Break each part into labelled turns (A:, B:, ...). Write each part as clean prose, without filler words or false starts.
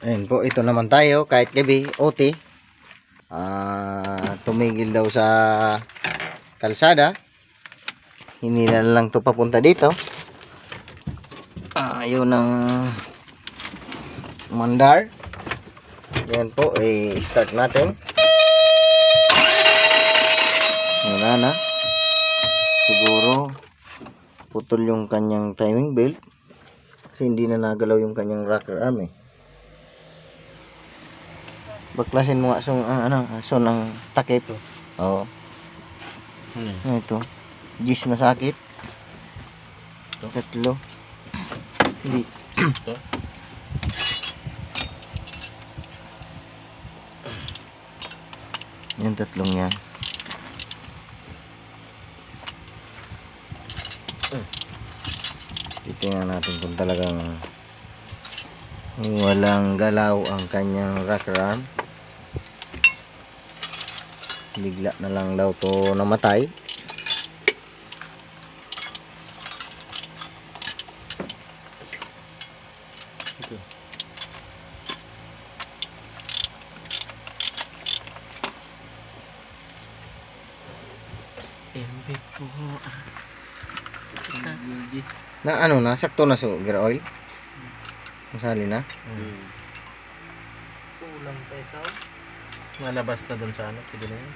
A: Ayun po, ito naman tayo kahit gabi, OT. Tumigil daw sa kalsada. Hinila na lang to papunta dito. Ayun ang mandar. Yan po, start natin. Wala na. Siguro putol yung kanyang timing belt. Kasi hindi na nagalaw yung kanyang rocker arm eh. Baklasin mo nga son ng takip. Oo. Ito. Gis na sakit. Tatlo. Hindi.
B: Ito.
A: Yung tatlong yan. Titingnan natin kung talagang walang galaw ang kanyang rocker arm. Bigla na lang daw to namatay.
B: Ito. MB po.
A: Na ano na, sakto na so gear oil. Masali na.
B: Kulang pa ito. Malabas na dun sa ano, pwede na yun.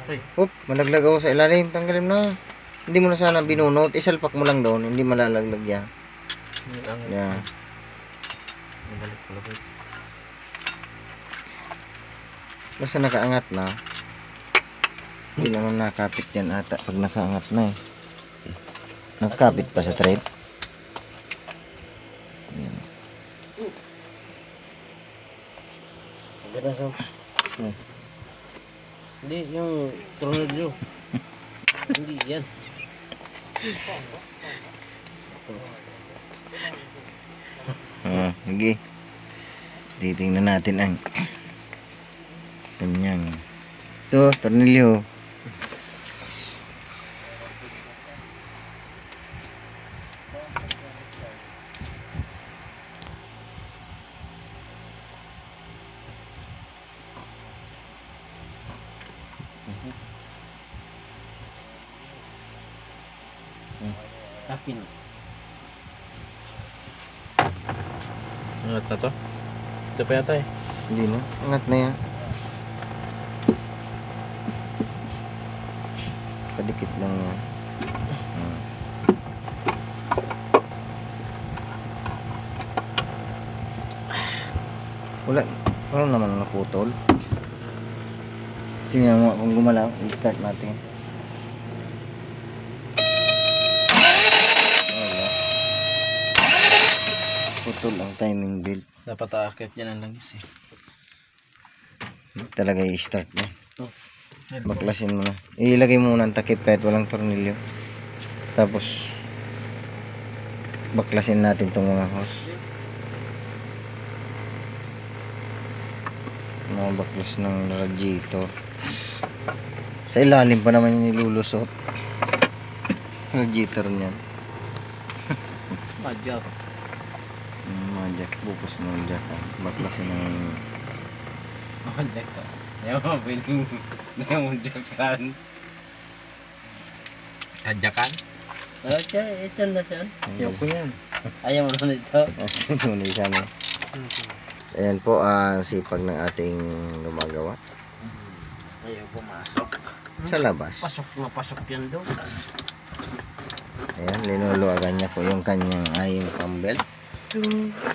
B: Ay,
A: Malaglag ako sa ilalim, tanggalin na. Hindi mo na sana binunot, isalpak mo lang doon, hindi malalaglag yan. Yeah.
B: Nabalik pala ba?
A: Basta nakaangat na. Hindi naman nakapit yan ata pag nakaangat na eh. Nakapit pa sa thread. Yan.
B: Hindi, yung tornilyo. Hindi yan.
A: Sige. Titingnan natin ang kanyang ito, tornilyo.
B: Akin. Angat na to? Ito pa yata eh.
A: Hindi na, angat na yan. Kadikit lang yan. Wala naman naputol. Tingnan mo kung gumalaw, i-start natin. Wala. Putol ang timing belt.
B: Dapat aakit yan ang langis eh.
A: Talaga i-start mo. Baklasin mo na. Ilagay mo muna ang takip kahit walang tornilyo. Tapos baklasin natin itong mga hose. Mga baklas ng radiator. Sa ilalim pa naman yung nilulusot. Radiator niyan.
B: Madyak.
A: Mga jack. Bukos ng jack. Baklasin ng
B: Madyak ka. Ayaw mo piling. Ayaw mo jakan. Kadyakan? Okay, ito na siya. Ayaw ko yan. Ayaw mo na ito.
A: Sunod siya na. Ayan po ang sipag ng ating gumagawa.
B: Ayaw pumasok.
A: Sa labas.
B: Pasok na pasok yan doon.
A: Ayan, linuluagan niya po yung kanyang ayong pambelt.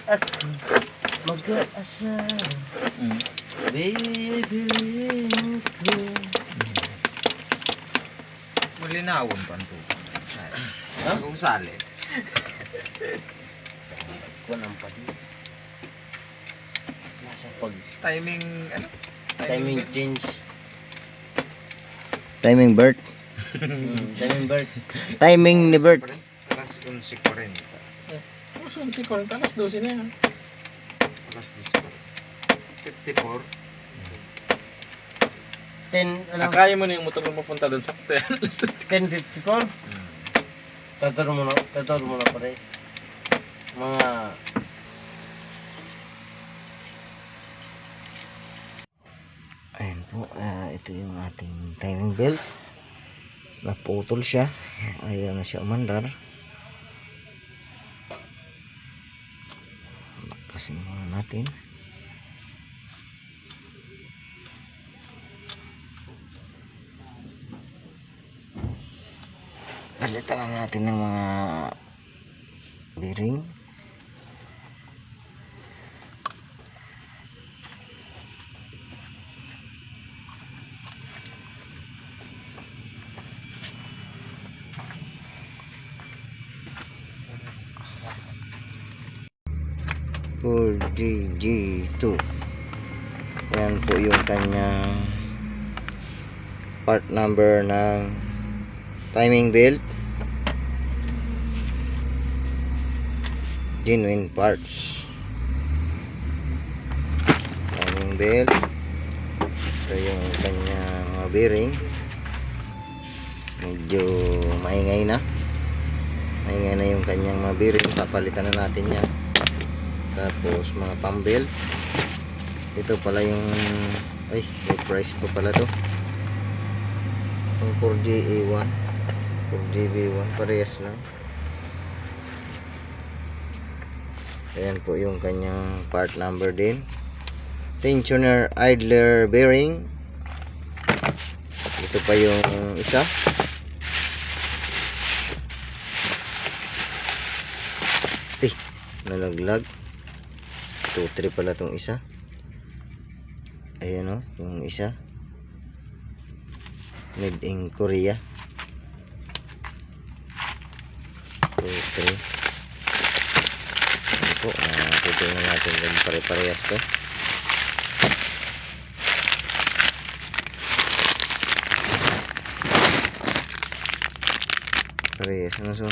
B: At mag-aasa. Baby ko.
C: Malinawon pa ito.
B: Ha?
C: Kung sali.
B: Kunang pa din. Nasa pag
C: Timing, ano?
B: timing change.
A: Timing Bert.
B: Timing bird.
A: Timing ni Bert.
C: Alas 11:40.
B: Saan si Kong? Alas 12 na yan.
C: Alas 54.
B: 10, ano?
D: Akaya mo na yung motor mo mapunta doon sa
B: 10:54? Tataro mo na pare. Mga
A: ito yung ating timing belt. Naputol siya. Ayaw na siya umandar. Lapasin muna natin. Palitan natin ng mga bearing. For GG2. Yan po yung kanyang part number ng timing belt. Genuine parts. Timing belt. Ito yung kanyang mga bearing. Medyo maingay na. Maingay na yung kanyang mga bearing. Papalitan na natin yan. Tapos mga pump belt. Ito pala yung ay, may price pa pala to. Yung 4GA1 4GB1 parehas lang. Ayan po yung kanyang part number din. Tensioner idler bearing. Ito pa yung isa. Nalaglag. 2-3 pala tong isa. Ayan o, yung isa. Made in Korea. 2-3. Ayan po, titingnan natin kung pare-parehas to. Parehas na so.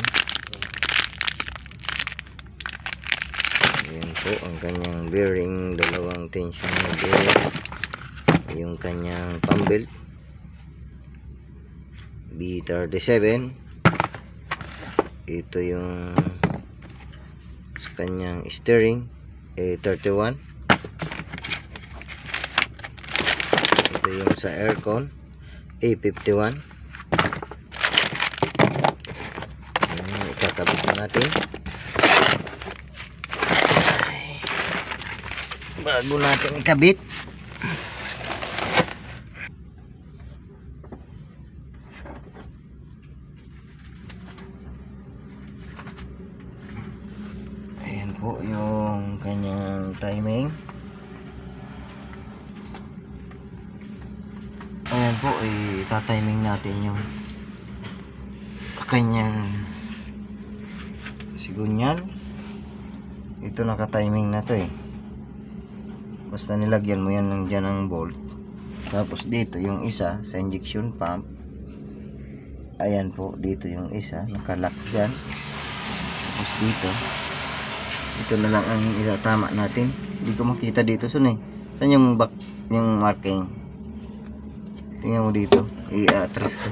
A: Ayan po ang kanyang bearing, dalawang tensioner bearing. Yung kanyang pump belt B37. Ito yung sa kanyang steering A31. Ito yung sa aircon A51. Ayan, ikakabit na natin. Bago natin ikabit, ayan po yung kanyang timing. Ayan po, itatiming natin yung kanyang sigunyan. Ito naka-timing na to basta nilagyan mo yan ng dyan ng bolt. Tapos dito yung isa sa injection pump. Ayan po, dito yung isa nakalock dyan. Tapos dito na lang ang itatama natin. Hindi ko makita dito saan yung back, yung marking. Tingnan mo dito, i-atras ko,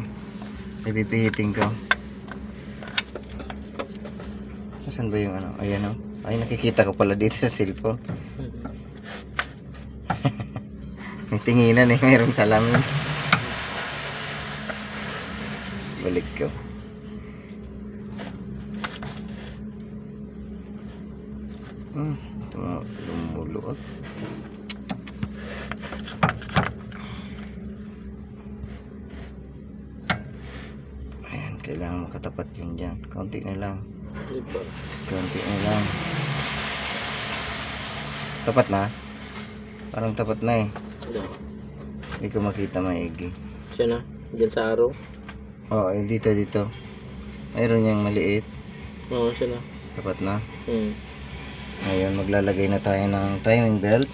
A: ipipihitin ko. Saan ba yung ano? Ayan o, ay nakikita ko pala dito sa cellphone. May tinginan mayroong salamin. Balik ko. Ito mo lumuluot. Ayan, kailangan makatapat yun dyan. Kaunti na lang. Kaunti na lang. Tapat na? Parang tapat na Hindi ko makita maigi.
B: Siya na, dyan sa araw.
A: Oo, dito. Mayroon niyang maliit.
B: Oo, siya na.
A: Tapat na. Ngayon, maglalagay na tayo ng timing belt.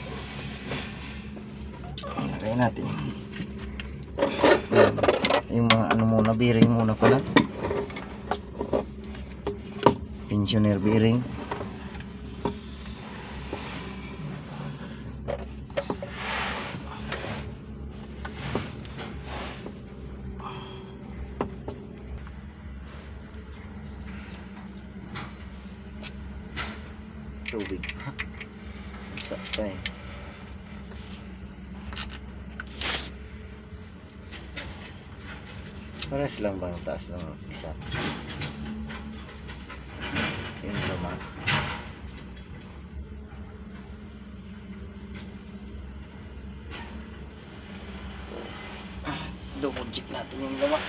A: Lagay natin. Ayan. Yung mga ano muna, bearing muna pala. Tensioner bearing. Tubig. Sakto Pares lang bang taas ng isa? Yung luma. Double check natin yung luma.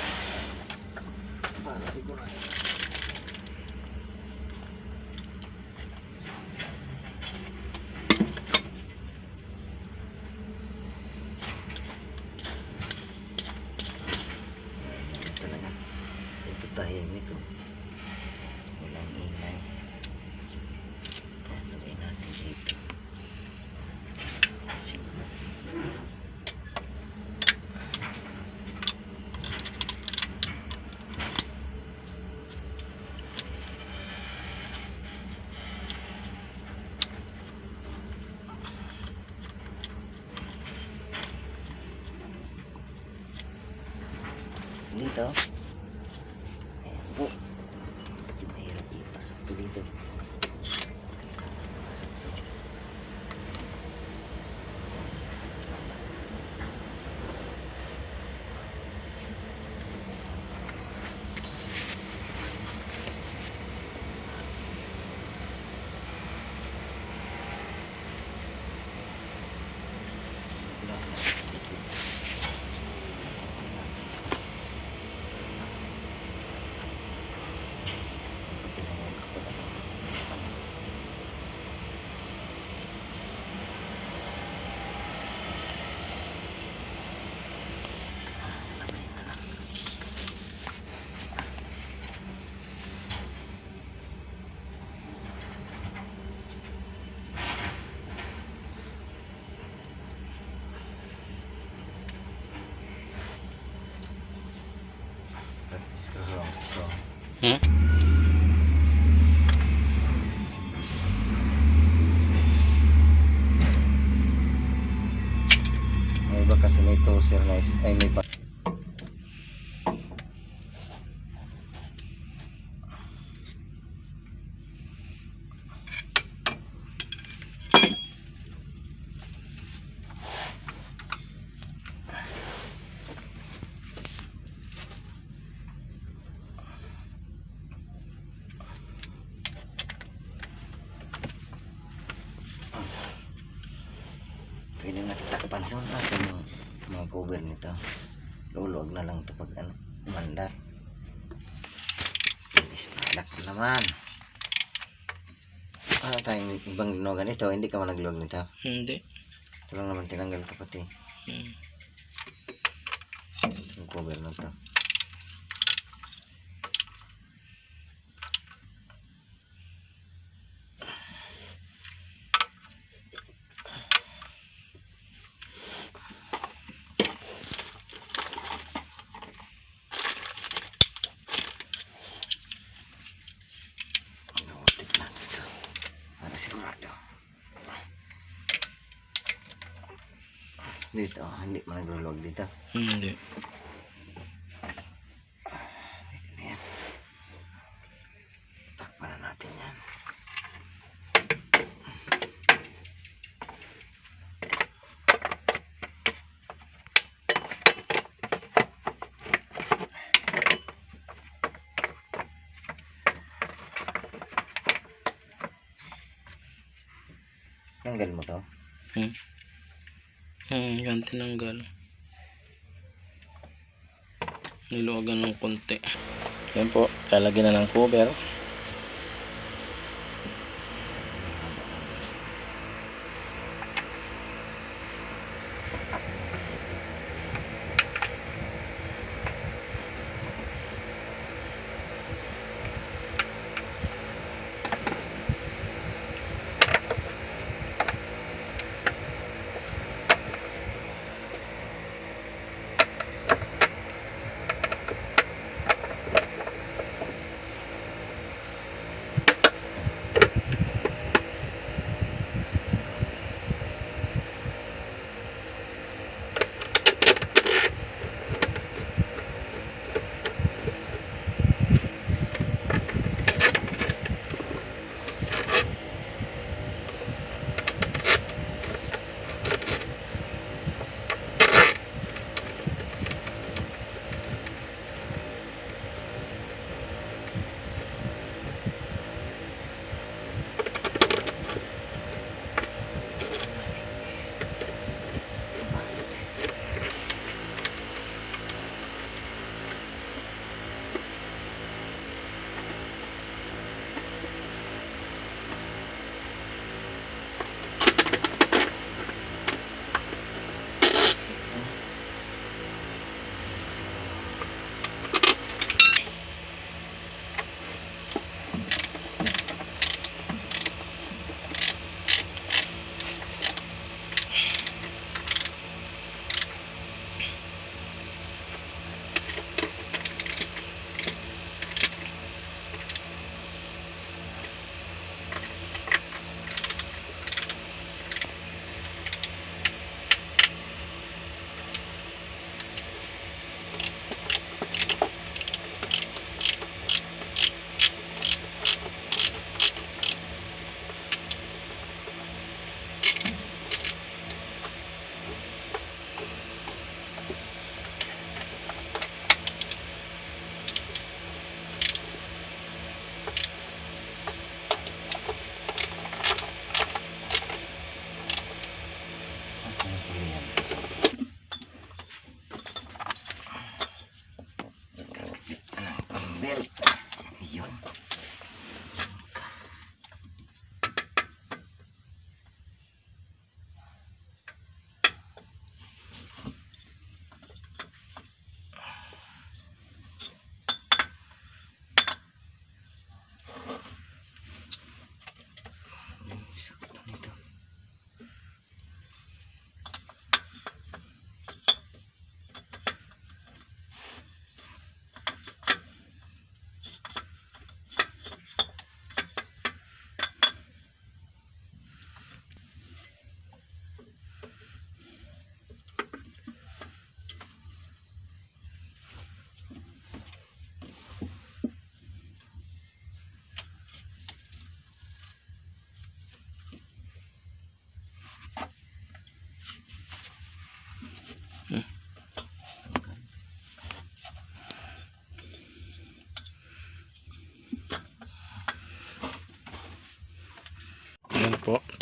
A: Para sigurado. Talaga. Ito tahimik ko. Walang ingay. Lagay natin dito. Siguro. Dito. Ayan po. Medyo mahirap ipasok to dito. Pasok to. Wala na kasi po. Tinawag ako na to. Salabay na lang. Practice ka lang. So, may iba kasi may toaster na ay may pa. Pwede natin takpan sa yung mga cover nito. Luluwag na lang ito pag ano, mandar. This product naman. Ano tayong ibang ginawa ganito? Hindi ka man nagluwag nito?
B: Hindi.
A: Ito lang naman tinanggal ko pati. Yung cover na ito. Sigurado. Dito, hindi man naglulog dito.
B: Hindi.
A: Ayan. Takpan na natin yan. Tanggal mo to?
B: Yan tinanggal. Niluwagan ng konti. Yan po, lalagyan na ng cover.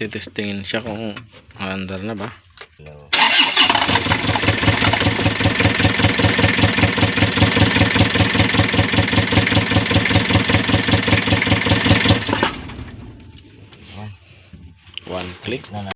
D: Titestingin siya kung andar na ba.
A: Hello.
D: One click.
A: Na